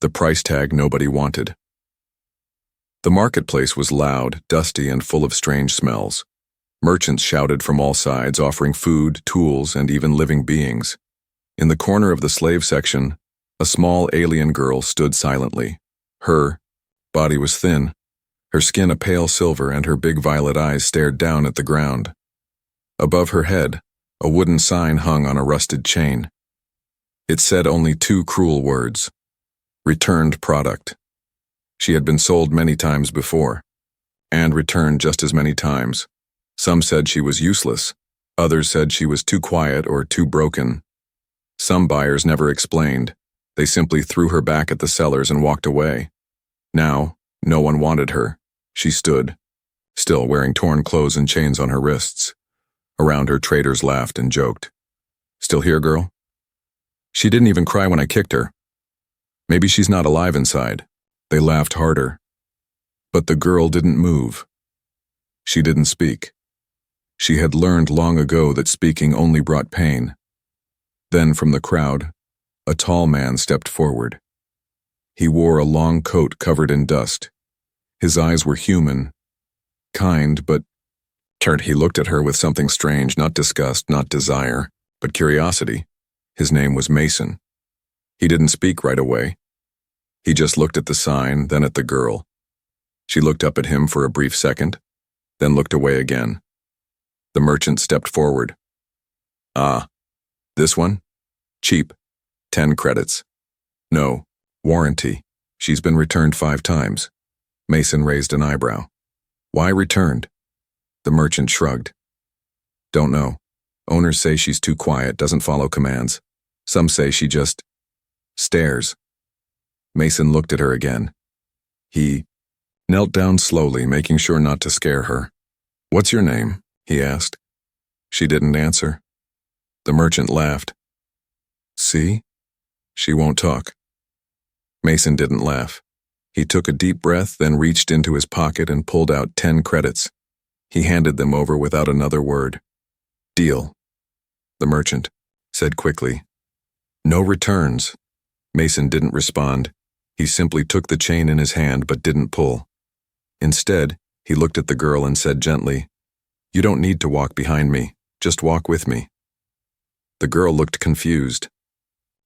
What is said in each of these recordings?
The price tag nobody wanted. The marketplace was loud, dusty, and full of strange smells. Merchants shouted from all sides, offering food, tools, and even living beings. In the corner of the slave section, a small alien girl stood silently. Her body was thin, her skin a pale silver, and her big violet eyes stared down at the ground. Above her head, a wooden sign hung on a rusted chain. It said only two cruel words: returned product. She had been sold many times before, and returned just as many times. Some said she was useless, others said she was too quiet or too broken. Some buyers never explained. They simply threw her back at the sellers and walked away. Now, no one wanted her. She stood, still wearing torn clothes and chains on her wrists. Around her, traders laughed and joked. "Still here, girl?" "She didn't even cry when I kicked her. Maybe she's not alive inside." They laughed harder. But the girl didn't move. She didn't speak. She had learned long ago that speaking only brought pain. Then from the crowd, a tall man stepped forward. He wore a long coat covered in dust. His eyes were human, kind, but he looked at her with something strange, not disgust, not desire, but curiosity. His name was Mason. He didn't speak right away. He just looked at the sign, then at the girl. She looked up at him for a brief second, then looked away again. The merchant stepped forward. "Ah, this one? Cheap. 10 credits. No, warranty. She's been returned 5 times. Mason raised an eyebrow. "Why returned?" The merchant shrugged. "Don't know. Owners say she's too quiet, doesn't follow commands. Some say she just stares." Mason looked at her again. He knelt down slowly, making sure not to scare her. "What's your name?" he asked. She didn't answer. The merchant laughed. "See? She won't talk." Mason didn't laugh. He took a deep breath, then reached into his pocket and pulled out 10 credits. He handed them over without another word. "Deal," the merchant said quickly. "No returns." Mason didn't respond. He simply took the chain in his hand but didn't pull. Instead, he looked at the girl and said gently, "You don't need to walk behind me, just walk with me." The girl looked confused.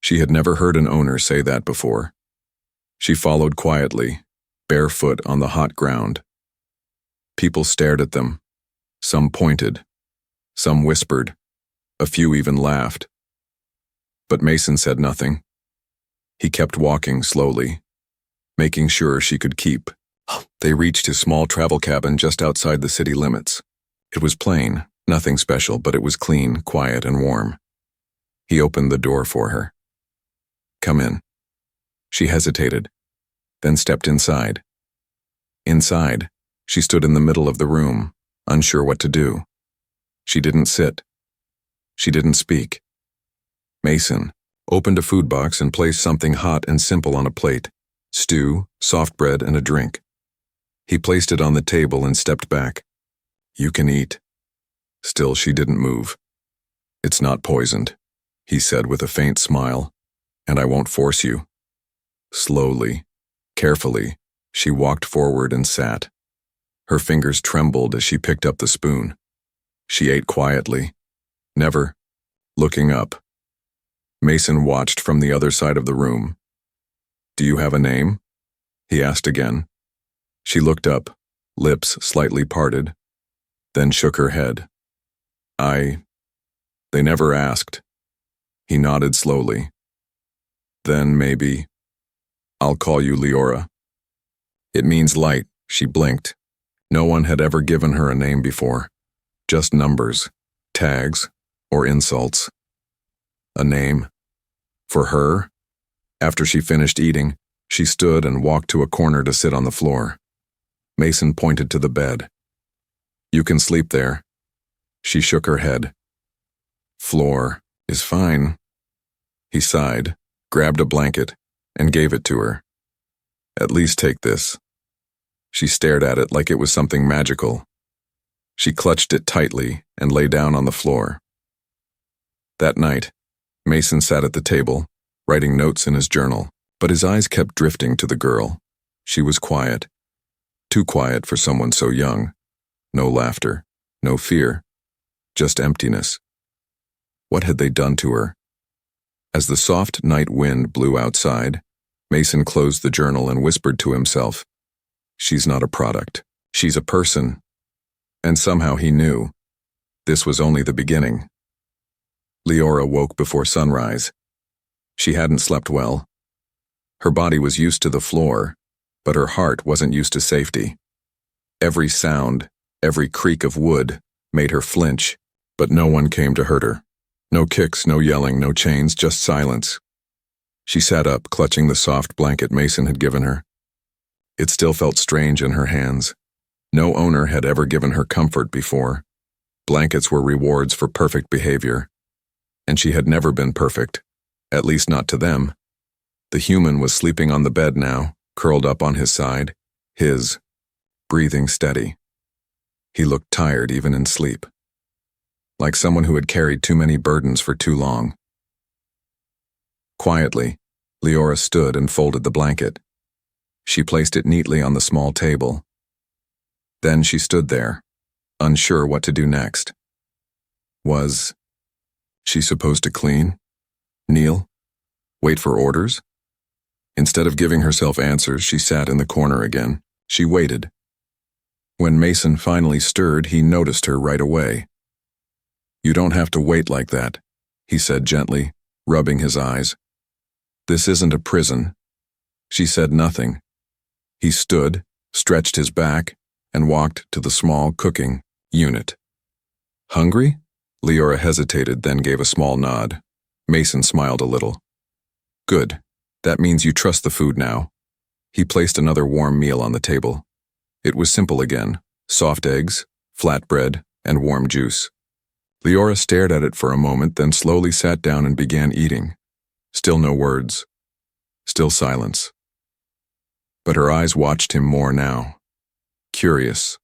She had never heard an owner say that before. She followed quietly, barefoot on the hot ground. People stared at them. Some pointed. Some whispered. A few even laughed. But Mason said nothing. He kept walking slowly, making sure she could keep. They reached his small travel cabin just outside the city limits. It was plain, nothing special, but it was clean, quiet, and warm. He opened the door for her. "Come in." She hesitated, then stepped inside. Inside, she stood in the middle of the room, unsure what to do. She didn't sit. She didn't speak. Mason opened a food box and placed something hot and simple on a plate: stew, soft bread, and a drink. He placed it on the table and stepped back. "You can eat." Still, she didn't move. "It's not poisoned," he said with a faint smile, "and I won't force you." Slowly, carefully, she walked forward and sat. Her fingers trembled as she picked up the spoon. She ate quietly, never looking up. Mason watched from the other side of the room. "Do you have a name?" he asked again. She looked up, lips slightly parted, then shook her head. They never asked." He nodded slowly. "Then maybe I'll call you Leora." "It means light," she blinked. No one had ever given her a name before. Just numbers, tags, or insults. A name. For her? After she finished eating, she stood and walked to a corner to sit on the floor. Mason pointed to the bed. "You can sleep there." She shook her head. "Floor is fine." He sighed, grabbed a blanket, and gave it to her. "At least take this." She stared at it like it was something magical. She clutched it tightly and lay down on the floor. That night, Mason sat at the table, writing notes in his journal, But his eyes kept drifting to the girl. She was quiet. Too quiet for someone so young. No laughter, no fear, just emptiness. What had they done to her? As the soft night wind blew outside, Mason closed the journal and whispered to himself, "She's not a product. She's a person." And somehow he knew. This was only the beginning. Leora woke before sunrise. She hadn't slept well. Her body was used to the floor, but her heart wasn't used to safety. Every sound, every creak of wood made her flinch, but no one came to hurt her. No kicks, no yelling, no chains, just silence. She sat up, clutching the soft blanket Mason had given her. It still felt strange in her hands. No owner had ever given her comfort before. Blankets were rewards for perfect behavior. And she had never been perfect, at least not to them. The human was sleeping on the bed now, curled up on his side, his, breathing steady. He looked tired even in sleep, like someone who had carried too many burdens for too long. Quietly, Leora stood and folded the blanket. She placed it neatly on the small table. Then she stood there, unsure what to do next. Was she supposed to clean? Kneel? Wait for orders? Instead of giving herself answers, she sat in the corner again. She waited. When Mason finally stirred, he noticed her right away. "You don't have to wait like that," he said gently, rubbing his eyes. "This isn't a prison." She said nothing. He stood, stretched his back, and walked to the small cooking unit. "Hungry?" Leora hesitated, then gave a small nod. Mason smiled a little. "Good. That means you trust the food now." He placed another warm meal on the table. It was simple again: soft eggs, flat bread, and warm juice. Leora stared at it for a moment, then slowly sat down and began eating. Still no words. Still silence. But her eyes watched him more now. Curious.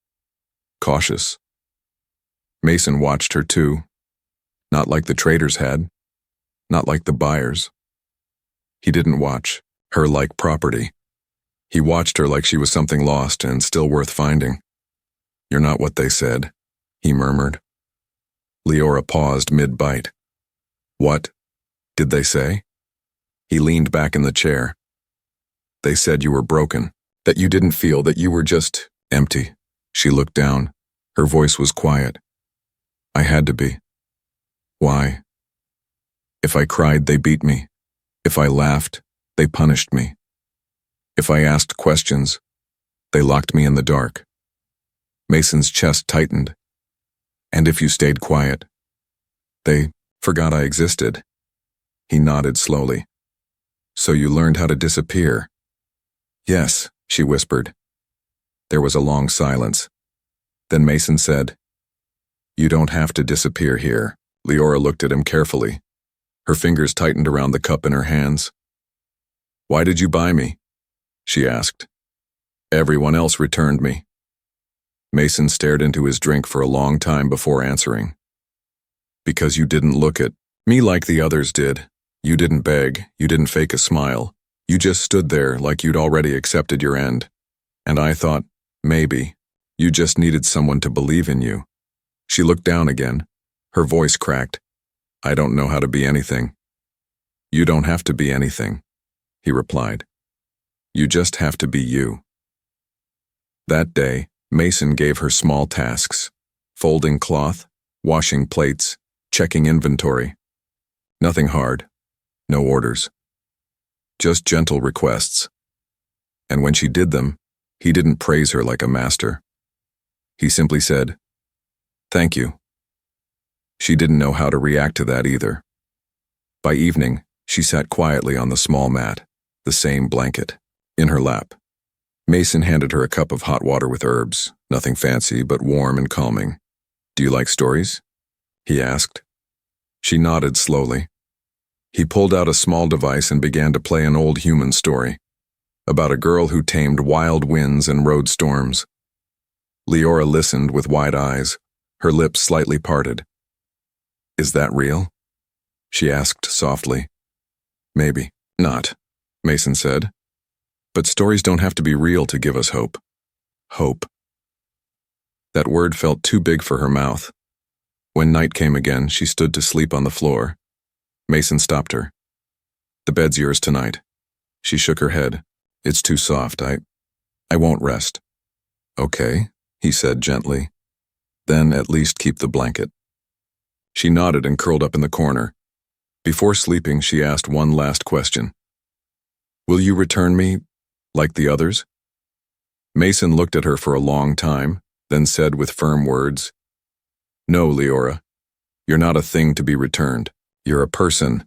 Cautious. Mason watched her too. Not like the traders had. Not like the buyers. He didn't watch her like property. He watched her like she was something lost and still worth finding. "You're not what they said," he murmured. Leora paused mid-bite. "What did they say?" He leaned back in the chair. "They said you were broken, that you didn't feel, that you were just empty." She looked down. Her voice was quiet. "I had to be." "Why?" "If I cried, they beat me. If I laughed, they punished me. If I asked questions, they locked me in the dark." Mason's chest tightened. "And if you stayed quiet, they forgot I existed." He nodded slowly. "So you learned how to disappear?" "Yes," she whispered. There was a long silence. Then Mason said, "You don't have to disappear here." Leora looked at him carefully. Her fingers tightened around the cup in her hands. "Why did you buy me?" she asked. "Everyone else returned me." Mason stared into his drink for a long time before answering. "Because you didn't look at me like the others did. You didn't beg, you didn't fake a smile. You just stood there like you'd already accepted your end. And I thought, maybe, you just needed someone to believe in you." She looked down again. Her voice cracked. "I don't know how to be anything." "You don't have to be anything," he replied. "You just have to be you." That day, Mason gave her small tasks: folding cloth, washing plates, checking inventory. Nothing hard, no orders. Just gentle requests. And when she did them, he didn't praise her like a master. He simply said, "Thank you." She didn't know how to react to that either. By evening, she sat quietly on the small mat, the same blanket, in her lap. Mason handed her a cup of hot water with herbs, nothing fancy but warm and calming. "Do you like stories?" he asked. She nodded slowly. He pulled out a small device and began to play an old human story, about a girl who tamed wild winds and rode storms. Leora listened with wide eyes, her lips slightly parted. "Is that real?" she asked softly. "Maybe not," Mason said. But stories don't have to be real to give us hope. Hope. That word felt too big for her mouth. When night came again, she stood to sleep on the floor. Mason stopped her. The bed's yours tonight. She shook her head. It's too soft. I won't rest. Okay, he said gently. Then at least keep the blanket. She nodded and curled up in the corner. Before sleeping, she asked one last question. Will you return me, like the others? Mason looked at her for a long time, then said with firm words, No, Leora. You're not a thing to be returned. You're a person,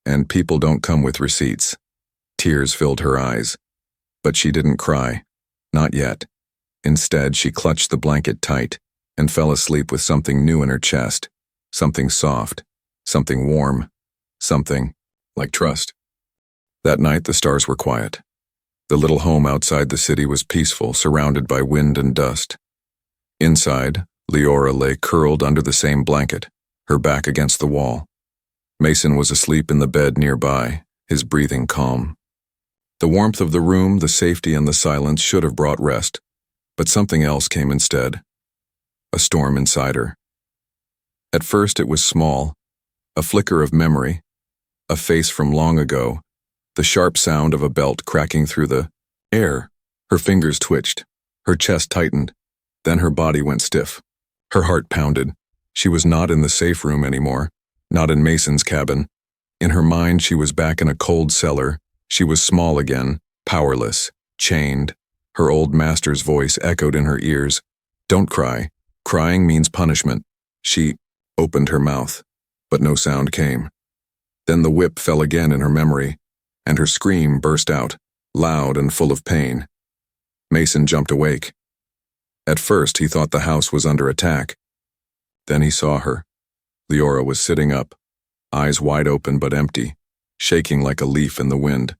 and people don't come with receipts. Tears filled her eyes, but she didn't cry. Not yet. Instead, she clutched the blanket tight and fell asleep with something new in her chest, something soft, something warm, something like trust. That night, the stars were quiet. The little home outside the city was peaceful, surrounded by wind and dust. Inside, Leora lay curled under the same blanket, her back against the wall. Mason was asleep in the bed nearby, his breathing calm. The warmth of the room, the safety and the silence should have brought rest, but something else came instead. A storm inside her. At first it was small, a flicker of memory, a face from long ago, the sharp sound of a belt cracking through the air. Her fingers twitched, her chest tightened, then her body went stiff. Her heart pounded. She was not in the safe room anymore, not in Mason's cabin. In her mind, she was back in a cold cellar. She was small again, powerless, chained. Her old master's voice echoed in her ears. Don't cry. Crying means punishment. She opened her mouth, but no sound came. Then the whip fell again in her memory, and her scream burst out, loud and full of pain. Mason jumped awake. At first, he thought the house was under attack. Then he saw her. Leora was sitting up, eyes wide open but empty, shaking like a leaf in the wind.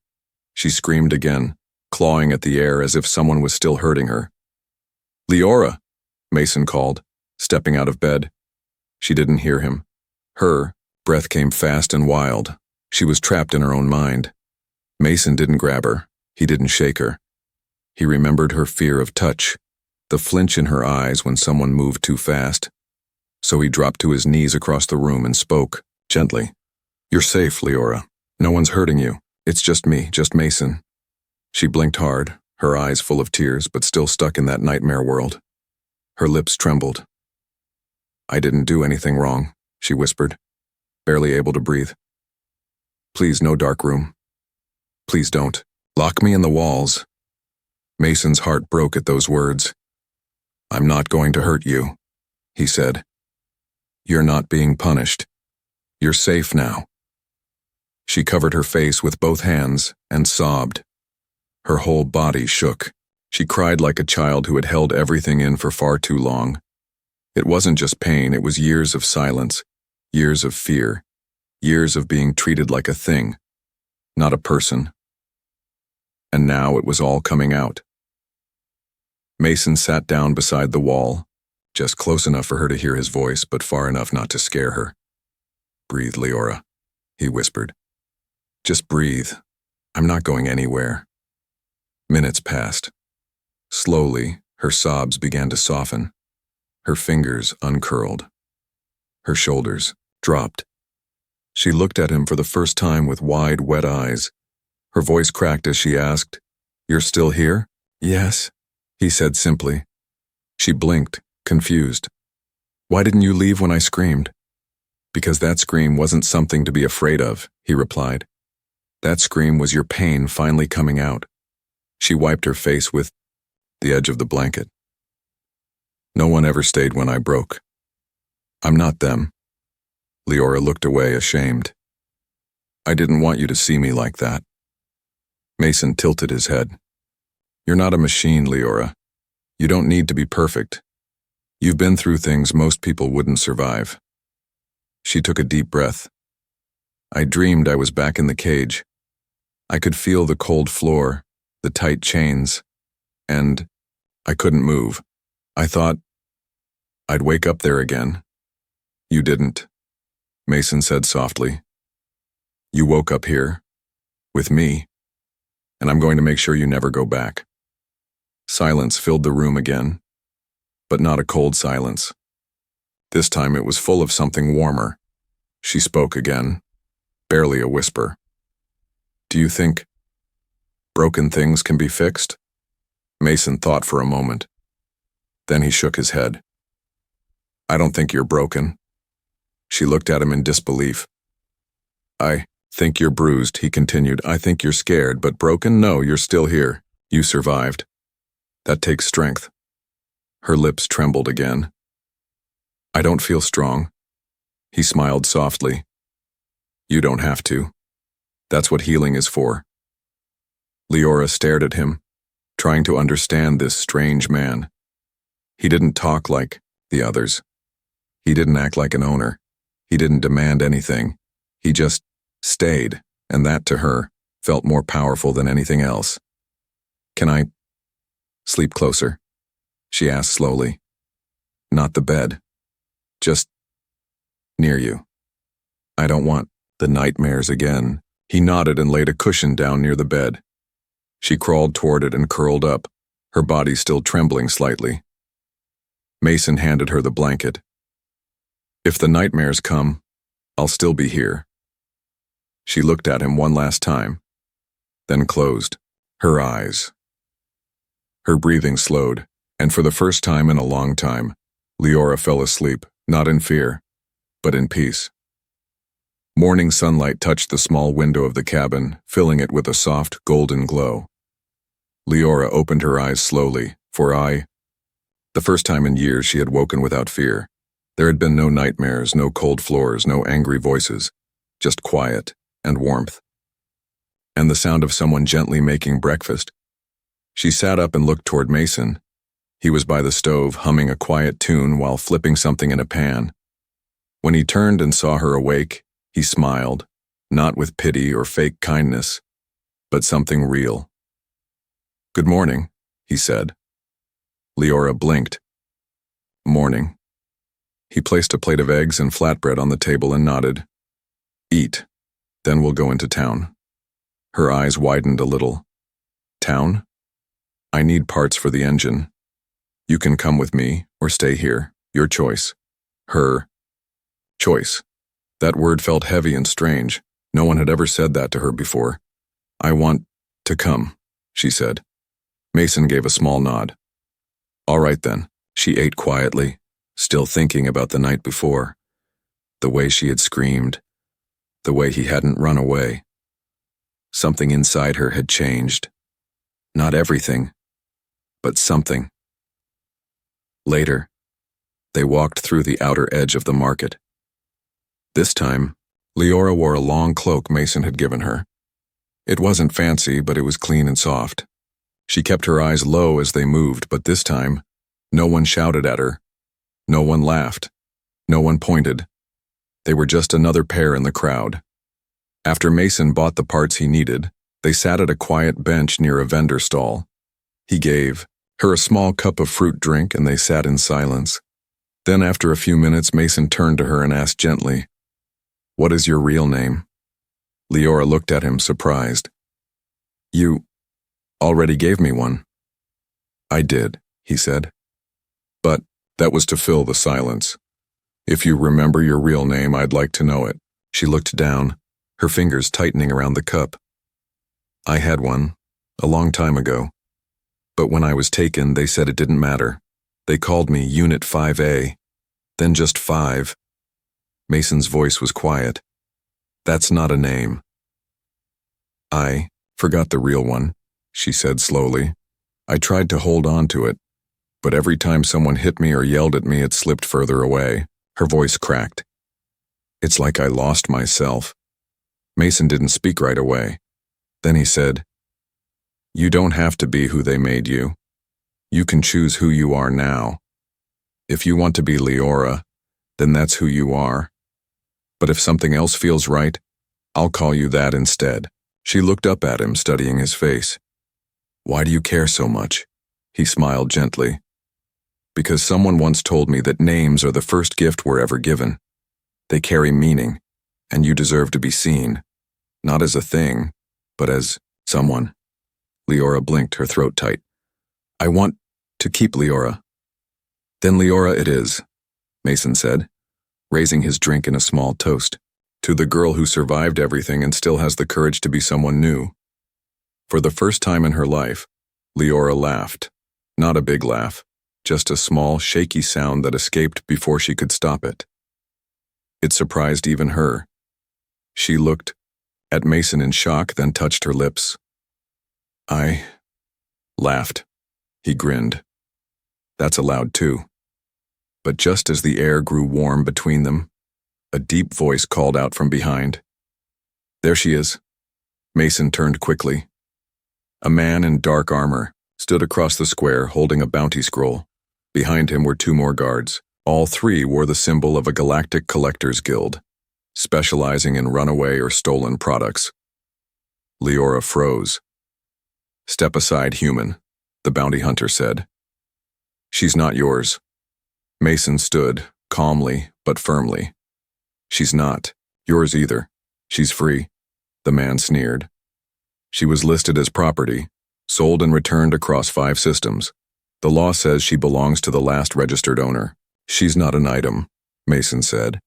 She screamed again, clawing at the air as if someone was still hurting her. Leora, Mason called, stepping out of bed. She didn't hear him. Her breath came fast and wild. She was trapped in her own mind. Mason didn't grab her. He didn't shake her. He remembered her fear of touch, the flinch in her eyes when someone moved too fast. So he dropped to his knees across the room and spoke, gently. You're safe, Leora. No one's hurting you. It's just me, just Mason. She blinked hard, her eyes full of tears, but still stuck in that nightmare world. Her lips trembled. I didn't do anything wrong, she whispered, barely able to breathe. Please, no dark room. Please don't. Lock me in the walls. Mason's heart broke at those words. I'm not going to hurt you, he said. You're not being punished. You're safe now. She covered her face with both hands and sobbed. Her whole body shook. She cried like a child who had held everything in for far too long. It wasn't just pain, it was years of silence, years of fear, years of being treated like a thing, not a person. And now it was all coming out. Mason sat down beside the wall, just close enough for her to hear his voice, but far enough not to scare her. Breathe, Leora, he whispered. Just breathe. I'm not going anywhere. Minutes passed. Slowly, her sobs began to soften. Her fingers uncurled. Her shoulders dropped. She looked at him for the first time with wide, wet eyes. Her voice cracked as she asked, You're still here? Yes, he said simply. She blinked, confused. Why didn't you leave when I screamed? Because that scream wasn't something to be afraid of, he replied. That scream was your pain finally coming out. She wiped her face with the edge of the blanket. No one ever stayed when I broke. I'm not them. Leora looked away, ashamed. I didn't want you to see me like that. Mason tilted his head. You're not a machine, Leora. You don't need to be perfect. You've been through things most people wouldn't survive. She took a deep breath. I dreamed I was back in the cage. I could feel the cold floor, the tight chains, and I couldn't move. I thought I'd wake up there again. You didn't, Mason said softly. You woke up here, with me. and I'm going to make sure you never go back." Silence filled the room again, but not a cold silence. This time it was full of something warmer. She spoke again, barely a whisper. "Do you think broken things can be fixed?" Mason thought for a moment. Then he shook his head. "I don't think you're broken." She looked at him in disbelief. "I think you're bruised," he continued. "I think you're scared, but broken? No, you're still here. You survived. That takes strength." Her lips trembled again. "I don't feel strong." He smiled softly. "You don't have to. That's what healing is for." Leora stared at him, trying to understand this strange man. He didn't talk like the others. He didn't act like an owner. He didn't demand anything. He just stayed, and that to her felt more powerful than anything else. "Can I sleep closer?" she asked slowly. "Not the bed. Just near you. I don't want the nightmares again." He nodded and laid a cushion down near the bed. She crawled toward it and curled up, her body still trembling slightly. Mason handed her the blanket. "If the nightmares come, I'll still be here." She looked at him one last time, then closed her eyes. Her breathing slowed, and for the first time in a long time, Leora fell asleep, not in fear, but in peace. Morning sunlight touched the small window of the cabin, filling it with a soft, golden glow. Leora opened her eyes slowly, the first time in years she had woken without fear. There had been no nightmares, no cold floors, no angry voices, just quiet and warmth. And the sound of someone gently making breakfast. She sat up and looked toward Mason. He was by the stove, humming a quiet tune while flipping something in a pan. When he turned and saw her awake, he smiled, not with pity or fake kindness, but something real. "Good morning," he said. Leora blinked. "Morning." He placed a plate of eggs and flatbread on the table and nodded. "Eat, then we'll go into town." Her eyes widened a little. "Town? I need parts for the engine. You can come with me or stay here, your choice." Her choice. That word felt heavy and strange. No one had ever said that to her before. "I want to come," she said. Mason gave a small nod. "All right then." She ate quietly, still thinking about the night before. The way she had screamed. The way he hadn't run away. Something inside her had changed. Not everything, but something. Later, they walked through the outer edge of the market. This time, Leora wore a long cloak Mason had given her. It wasn't fancy, but it was clean and soft. She kept her eyes low as they moved, but this time, no one shouted at her. No one laughed. No one pointed. They were just another pair in the crowd. After Mason bought the parts he needed, they sat at a quiet bench near a vendor stall. He gave her a small cup of fruit drink and they sat in silence. Then after a few minutes, Mason turned to her and asked gently, "What is your real name?" Leora looked at him, surprised. "You already gave me one." "I did," he said. "But that was to fill the silence. If you remember your real name, I'd like to know it." She looked down, her fingers tightening around the cup. "I had one, a long time ago. But when I was taken, they said it didn't matter. They called me Unit 5A, then just 5. Mason's voice was quiet. "That's not a name." "I forgot the real one," she said slowly. "I tried to hold on to it, but every time someone hit me or yelled at me, it slipped further away." Her voice cracked. "It's like I lost myself." Mason didn't speak right away. Then he said, "You don't have to be who they made you. You can choose who you are now. If you want to be Leora, then that's who you are. But if something else feels right, I'll call you that instead." She looked up at him, studying his face. "Why do you care so much?" He smiled gently. "Because someone once told me that names are the first gift we're ever given. They carry meaning, and you deserve to be seen, not as a thing, but as someone." Leora blinked, her throat tight. I want to keep Leora. Then Leora it is, Mason said, raising his drink in a small toast. To the girl who survived everything and still has the courage to be someone new. For the first time in her life, Leora laughed. Not a big laugh, just a small, shaky sound that escaped before she could stop it. It surprised even her. She looked at Mason in shock, then touched her lips. I laughed. He grinned. That's allowed too. But just as the air grew warm between them, a deep voice called out from behind. There she is. Mason turned quickly. A man in dark armor stood across the square holding a bounty scroll. Behind him were two more guards. All three wore the symbol of a galactic collectors guild, specializing in runaway or stolen products. Leora froze. Step aside, human, the bounty hunter said. She's not yours. Mason stood, calmly but firmly. She's not yours either. She's free, the man sneered. She was listed as property, sold and returned across 5 systems. The law says she belongs to the last registered owner. She's not an item, Mason said.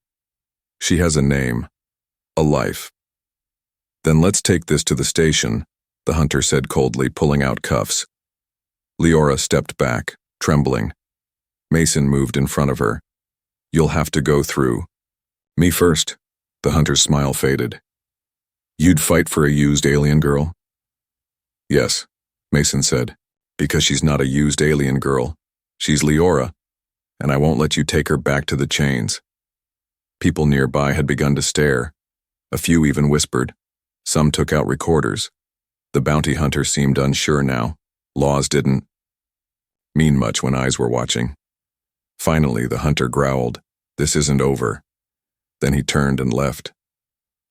She has a name, a life. Then let's take this to the station, the hunter said coldly, pulling out cuffs. Leora stepped back, trembling. Mason moved in front of her. You'll have to go through. Me first, the hunter's smile faded. You'd fight for a used alien girl? Yes, Mason said, because she's not a used alien girl. She's Leora, and I won't let you take her back to the chains. People nearby had begun to stare. A few even whispered. Some took out recorders. The bounty hunter seemed unsure now. Laws didn't mean much when eyes were watching. Finally, the hunter growled, "This isn't over." Then he turned and left.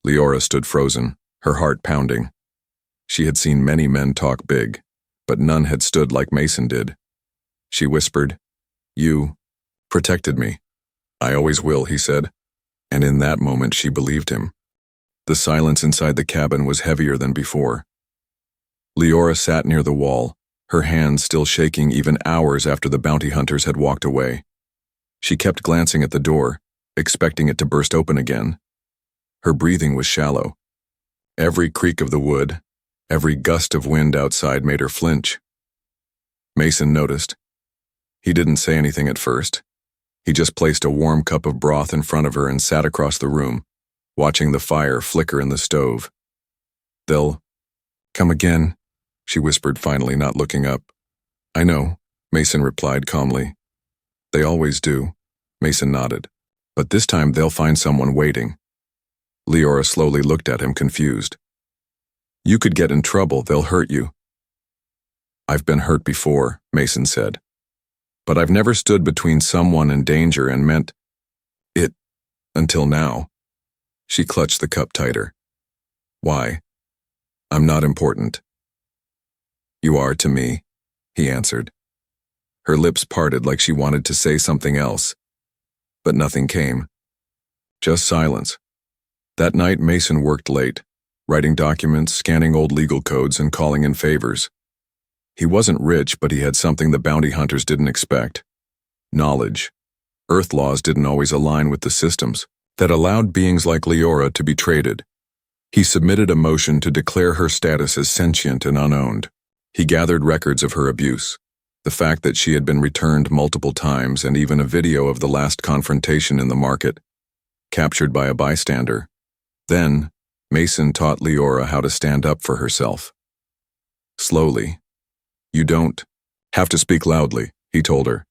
Leora stood frozen, her heart pounding. She had seen many men talk big, but none had stood like Mason did. She whispered, "You protected me." "I always will," he said. And in that moment she believed him. The silence inside the cabin was heavier than before. Leora sat near the wall, her hands still shaking even hours after the bounty hunters had walked away. She kept glancing at the door, expecting it to burst open again. Her breathing was shallow. Every creak of the wood, every gust of wind outside made her flinch. Mason noticed. He didn't say anything at first. He just placed a warm cup of broth in front of her and sat across the room, watching the fire flicker in the stove. "They'll come again," she whispered finally, not looking up. "I know," Mason replied calmly. "They always do," Mason nodded. "But this time they'll find someone waiting." Leora slowly looked at him, confused. "You could get in trouble, they'll hurt you." "I've been hurt before," Mason said. "But I've never stood between someone and danger and meant it until now." She clutched the cup tighter. "Why? I'm not important." "You are to me," he answered. Her lips parted like she wanted to say something else, but nothing came. Just silence. That night Mason worked late, writing documents, scanning old legal codes, and calling in favors. He wasn't rich, but he had something the bounty hunters didn't expect. Knowledge. Earth laws didn't always align with the systems that allowed beings like Leora to be traded. He submitted a motion to declare her status as sentient and unowned. He gathered records of her abuse, the fact that she had been returned multiple times, and even a video of the last confrontation in the market, captured by a bystander. Then, Mason taught Leora how to stand up for herself. Slowly. "You don't have to speak loudly," he told her.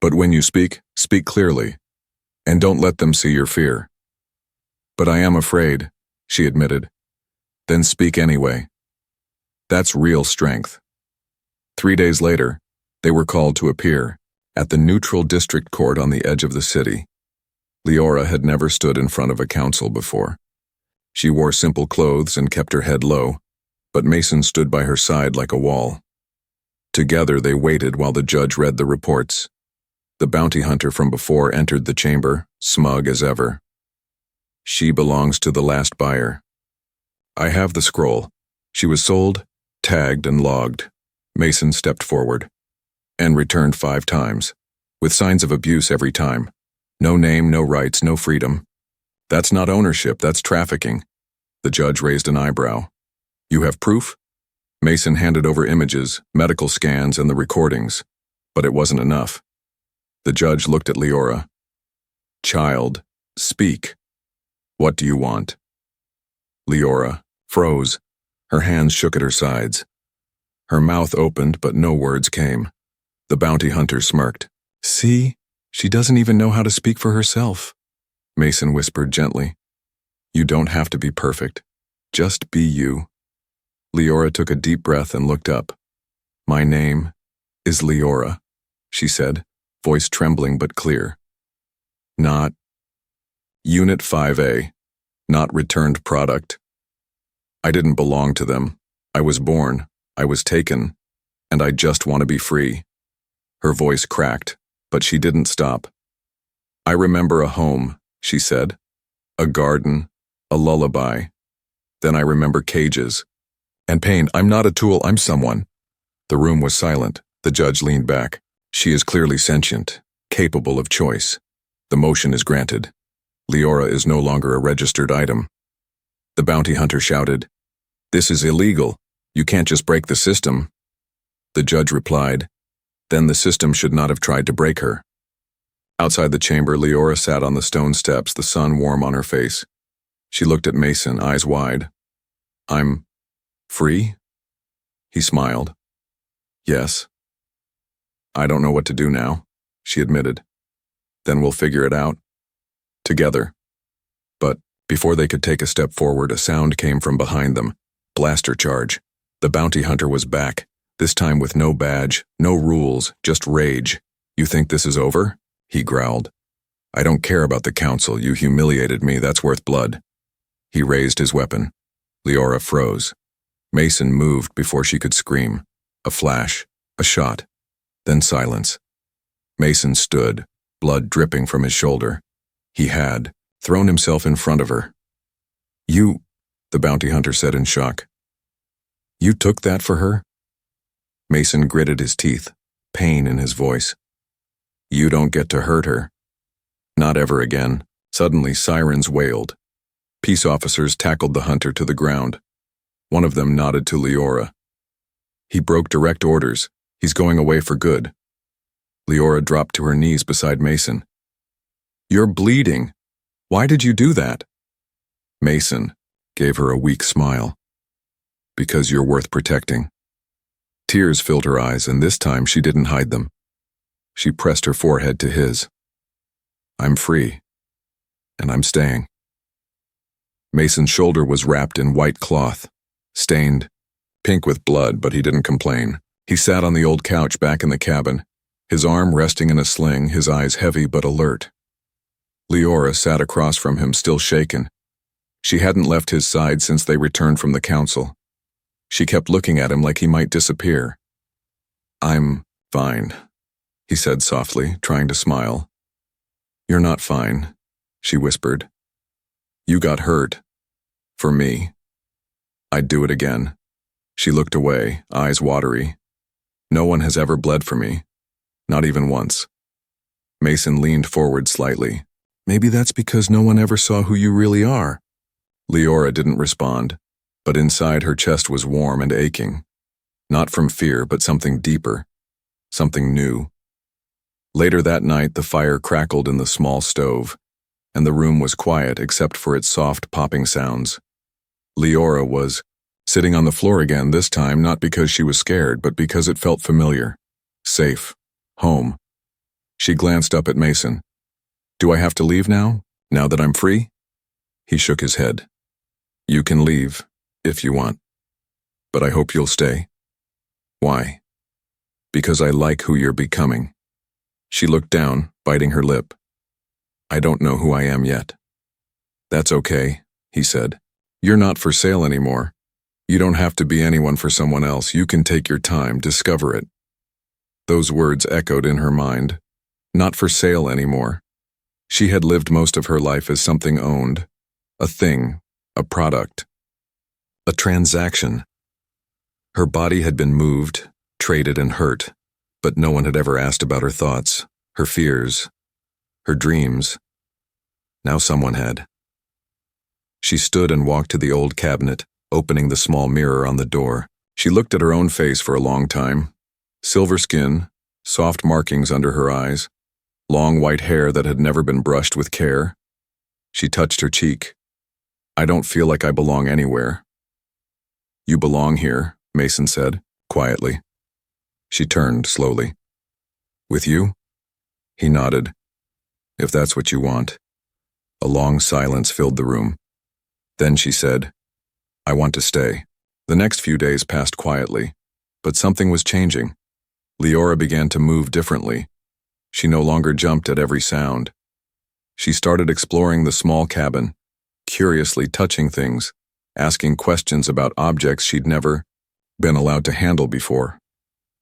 "But when you speak, speak clearly, and don't let them see your fear." "But I am afraid," she admitted. "Then speak anyway. That's real strength." 3 days later, they were called to appear at the neutral district court on the edge of the city. Leora had never stood in front of a council before. She wore simple clothes and kept her head low, but Mason stood by her side like a wall. Together they waited while the judge read the reports. The bounty hunter from before entered the chamber, smug as ever. "She belongs to the last buyer. I have the scroll. She was sold tagged and logged. Mason stepped forward and returned 5 times, with signs of abuse every time. No name, no rights, no freedom. That's not ownership, that's trafficking. The judge raised an eyebrow. You have proof? Mason handed over images, medical scans, and the recordings, but it wasn't enough. The judge looked at Leora. Child, speak. What do you want? Leora froze. Her hands shook at her sides. Her mouth opened, but no words came. The bounty hunter smirked. See, she doesn't even know how to speak for herself. Mason whispered gently. You don't have to be perfect. Just be you. Leora took a deep breath and looked up. My name is Leora, she said, voice trembling but clear. Not Unit 5A, not returned product. I didn't belong to them. I was born, I was taken, and I just want to be free. Her voice cracked, but she didn't stop. I remember a home, she said, a garden, a lullaby. Then I remember cages. And pain. I'm not a tool, I'm someone. The room was silent. The judge leaned back. She is clearly sentient, capable of choice. The motion is granted. Leora is no longer a registered item. The bounty hunter shouted, This is illegal. You can't just break the system. The judge replied, Then the system should not have tried to break her. Outside the chamber, Leora sat on the stone steps, the sun warm on her face. She looked at Mason, eyes wide. I'm free? He smiled. Yes. I don't know what to do now, she admitted. Then we'll figure it out. Together. But before they could take a step forward, a sound came from behind them. Blaster charge. The bounty hunter was back, this time with no badge, no rules, just rage. You think this is over? He growled. I don't care about the council. You humiliated me. That's worth blood. He raised his weapon. Leora froze. Mason moved before she could scream. A flash, a shot, then silence. Mason stood, blood dripping from his shoulder. He had thrown himself in front of her. You, the bounty hunter said in shock. You took that for her? Mason gritted his teeth, pain in his voice. You don't get to hurt her. Not ever again. Suddenly, sirens wailed. Peace officers tackled the hunter to the ground. One of them nodded to Leora. He broke direct orders. He's going away for good. Leora dropped to her knees beside Mason. You're bleeding. Why did you do that? Mason gave her a weak smile. Because you're worth protecting. Tears filled her eyes, and this time she didn't hide them. She pressed her forehead to his. I'm free, and I'm staying. Mason's shoulder was wrapped in white cloth, stained, pink with blood, but he didn't complain. He sat on the old couch back in the cabin, his arm resting in a sling, his eyes heavy but alert. Leora sat across from him, still shaken. She hadn't left his side since they returned from the council. She kept looking at him like he might disappear. I'm fine, he said softly, trying to smile. You're not fine, she whispered. You got hurt. For me. I'd do it again. She looked away, eyes watery. No one has ever bled for me. Not even once. Mason leaned forward slightly. Maybe that's because no one ever saw who you really are. Leora didn't respond, but inside her chest was warm and aching. Not from fear, but something deeper. Something new. Later that night, the fire crackled in the small stove, and the room was quiet except for its soft popping sounds. Leora was sitting on the floor again, this time not because she was scared, but because it felt familiar. Safe. Home. She glanced up at Mason. Do I have to leave now that I'm free? He shook his head. You can leave, if you want. But I hope you'll stay. Why? Because I like who you're becoming. She looked down, biting her lip. I don't know who I am yet. That's okay, he said. You're not for sale anymore. You don't have to be anyone for someone else. You can take your time, discover it. Those words echoed in her mind. Not for sale anymore. She had lived most of her life as something owned. A thing, a product, a transaction. Her body had been moved, traded, and hurt, but no one had ever asked about her thoughts, her fears, her dreams. Now someone had. She stood and walked to the old cabinet, opening the small mirror on the door. She looked at her own face for a long time. Silver skin, soft markings under her eyes, long white hair that had never been brushed with care. She touched her cheek. "I don't feel like I belong anywhere." "You belong here," Mason said, quietly. She turned slowly. "With you?" He nodded. "If that's what you want." A long silence filled the room. Then she said, "I want to stay." The next few days passed quietly, but something was changing. Leora began to move differently. She no longer jumped at every sound. She started exploring the small cabin, curiously touching things, asking questions about objects she'd never been allowed to handle before.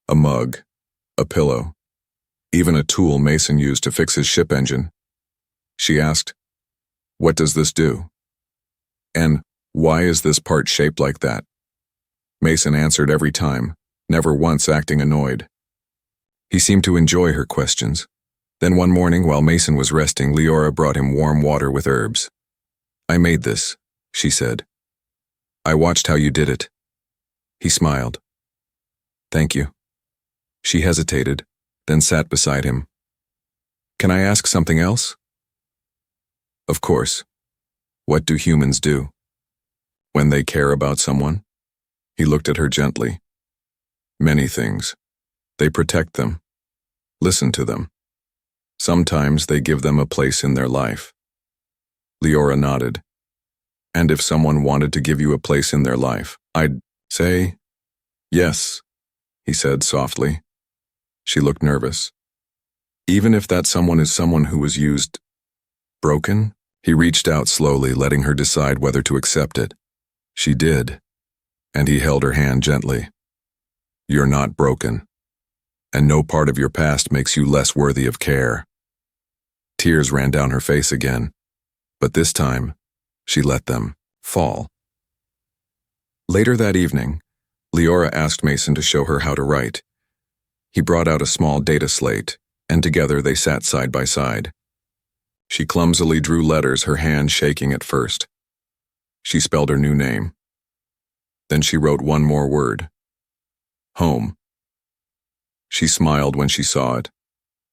A mug, a pillow, even a tool Mason used to fix his ship engine. She asked, "What does this do? And why is this part shaped like that?" Mason answered every time, never once acting annoyed. He seemed to enjoy her questions. Then one morning, while Mason was resting, Leora brought him warm water with herbs. "I made this," she said. "I watched how you did it." He smiled. "Thank you." She hesitated, then sat beside him. "Can I ask something else?" "Of course. What do humans do when they care about someone?" He looked at her gently. "Many things. They protect them, listen to them. Sometimes they give them a place in their life." Leora nodded. "And if someone wanted to give you a place in their life, I'd say yes," he said softly. She looked nervous. "Even if that someone is someone who was used, broken?" He reached out slowly, letting her decide whether to accept it. She did, and he held her hand gently. "You're not broken, and no part of your past makes you less worthy of care." Tears ran down her face again, but this time, she let them fall. Later that evening, Leora asked Mason to show her how to write. He brought out a small data slate, and together they sat side by side. She clumsily drew letters, her hand shaking at first. She spelled her new name. Then she wrote one more word. Home. She smiled when she saw it,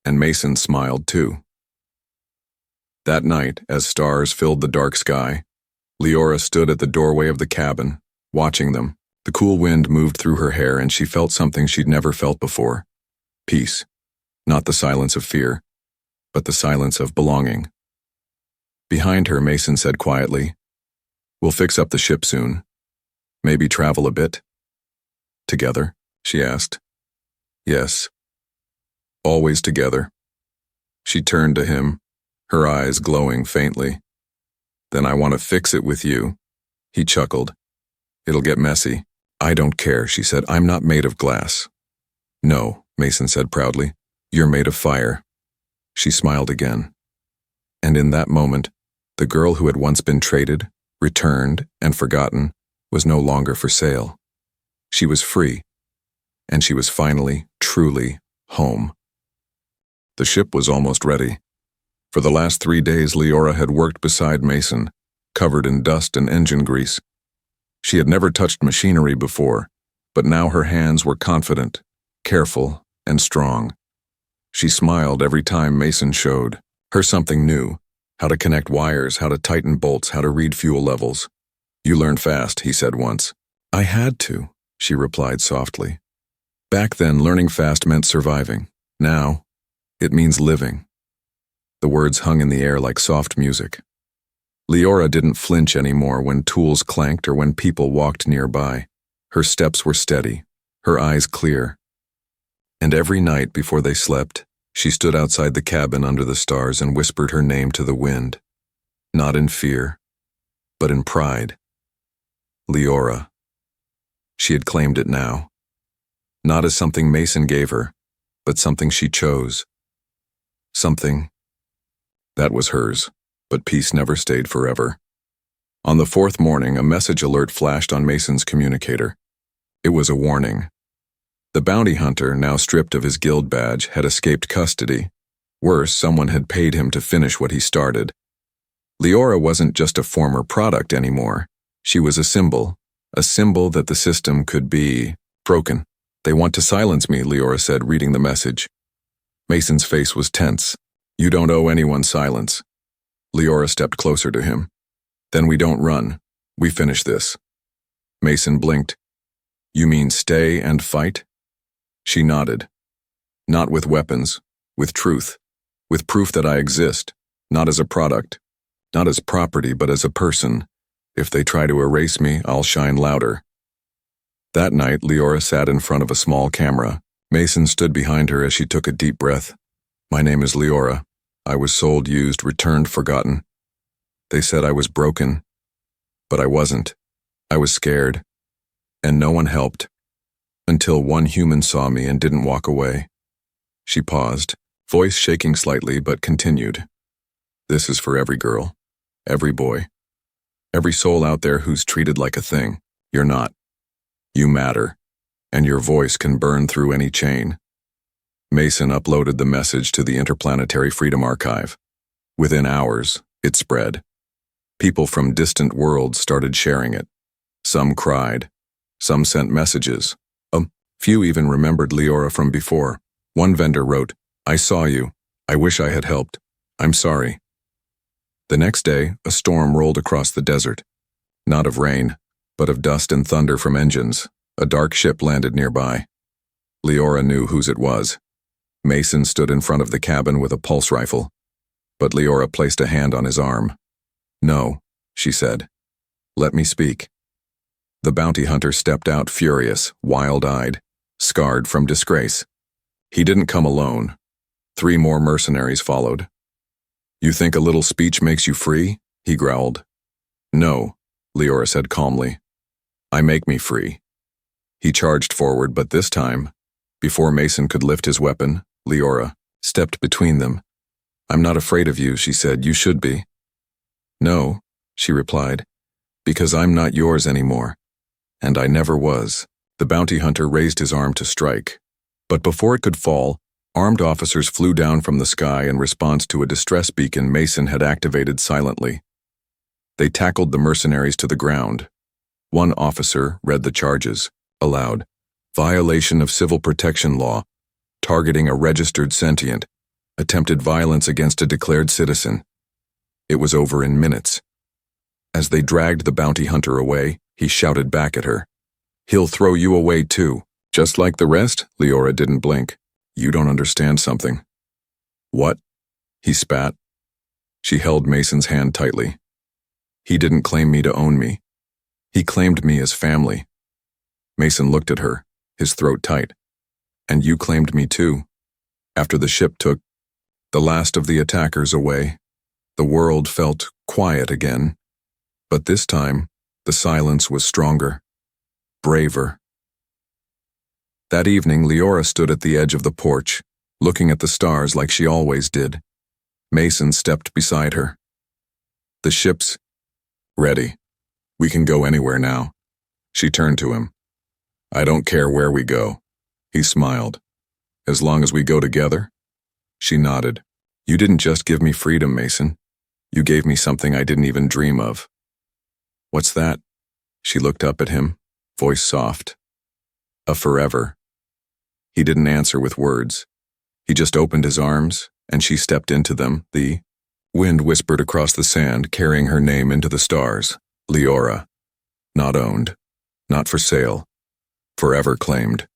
and Mason smiled too. That night, as stars filled the dark sky, Leora stood at the doorway of the cabin, watching them. The cool wind moved through her hair, and she felt something she'd never felt before. Peace. Not the silence of fear, but the silence of belonging. Behind her, Mason said quietly, "We'll fix up the ship soon. Maybe travel a bit." "Together?" she asked. "Yes. Always together." She turned to him, her eyes glowing faintly. "Then I want to fix it with you." He chuckled. "It'll get messy." "I don't care," she said. "I'm not made of glass." "No," Mason said proudly. "You're made of fire." She smiled again. And in that moment, the girl who had once been traded, returned, and forgotten was no longer for sale. She was free, and she was finally, truly, home. The ship was almost ready. For the last 3 days, Leora had worked beside Mason, covered in dust and engine grease. She had never touched machinery before, but now her hands were confident, careful, and strong. She smiled every time Mason showed her something new, how to connect wires, how to tighten bolts, how to read fuel levels. "You learn fast," he said once. "I had to," she replied softly. Back then, learning fast meant surviving. Now, it means living. The words hung in the air like soft music. Leora didn't flinch anymore when tools clanked or when people walked nearby. Her steps were steady, her eyes clear. And every night before they slept, she stood outside the cabin under the stars and whispered her name to the wind, not in fear, but in pride. Leora. She had claimed it now. Not as something Mason gave her, but something she chose. Something that was hers, but peace never stayed forever. On the 4th morning, a message alert flashed on Mason's communicator. It was a warning. The bounty hunter, now stripped of his guild badge, had escaped custody. Worse, someone had paid him to finish what he started. Leora wasn't just a former product anymore. She was a symbol that the system could be broken. "They want to silence me," Leora said, reading the message. Mason's face was tense. "You don't owe anyone silence." Leora stepped closer to him. "Then we don't run. We finish this." Mason blinked. "You mean stay and fight?" She nodded. "Not with weapons, with truth. With proof that I exist, not as a product, not as property, but as a person. If they try to erase me, I'll shine louder." That night, Leora sat in front of a small camera. Mason stood behind her as she took a deep breath. "My name is Leora. I was sold, used, returned, forgotten. They said I was broken, but I wasn't. I was scared, and no one helped, until one human saw me and didn't walk away." She paused, voice shaking slightly, but continued. "This is for every girl, every boy, every soul out there who's treated like a thing. You're not. You matter, and your voice can burn through any chain." Mason uploaded the message to the Interplanetary Freedom Archive. Within hours, it spread. People from distant worlds started sharing it. Some cried. Some sent messages. A few even remembered Leora from before. One vendor wrote, "I saw you. I wish I had helped. I'm sorry." The next day, a storm rolled across the desert. Not of rain, but of dust and thunder from engines. A dark ship landed nearby. Leora knew whose it was. Mason stood in front of the cabin with a pulse rifle, but Leora placed a hand on his arm. "No," she said. "Let me speak." The bounty hunter stepped out furious, wild-eyed, scarred from disgrace. He didn't come alone. 3 more mercenaries followed. "You think a little speech makes you free?" he growled. "No," Leora said calmly. "I make me free." He charged forward, but this time, before Mason could lift his weapon, Leora stepped between them. "I'm not afraid of you," she said. "You should be." "No," she replied, "because I'm not yours anymore. And I never was." The bounty hunter raised his arm to strike. But before it could fall, armed officers flew down from the sky in response to a distress beacon Mason had activated silently. They tackled the mercenaries to the ground. One officer read the charges, aloud. "Violation of civil protection law, targeting a registered sentient, attempted violence against a declared citizen." It was over in minutes. As they dragged the bounty hunter away, he shouted back at her. "He'll throw you away too. Just like the rest?" Leora didn't blink. "You don't understand something." "What?" he spat. She held Mason's hand tightly. "He didn't claim me to own me. He claimed me as family." Mason looked at her, his throat tight. "And you claimed me too. After the ship took the last of the attackers away, the world felt quiet again. But this time, the silence was stronger, braver." That evening, Leora stood at the edge of the porch, looking at the stars like she always did. Mason stepped beside her. "The ship's ready. We can go anywhere now." She turned to him. "I don't care where we go." He smiled. "As long as we go together?" She nodded. "You didn't just give me freedom, Mason. You gave me something I didn't even dream of." "What's that?" She looked up at him, voice soft. "A forever." He didn't answer with words. He just opened his arms, and she stepped into them. The wind whispered across the sand, carrying her name into the stars. Leora. Not owned. Not for sale. Forever claimed.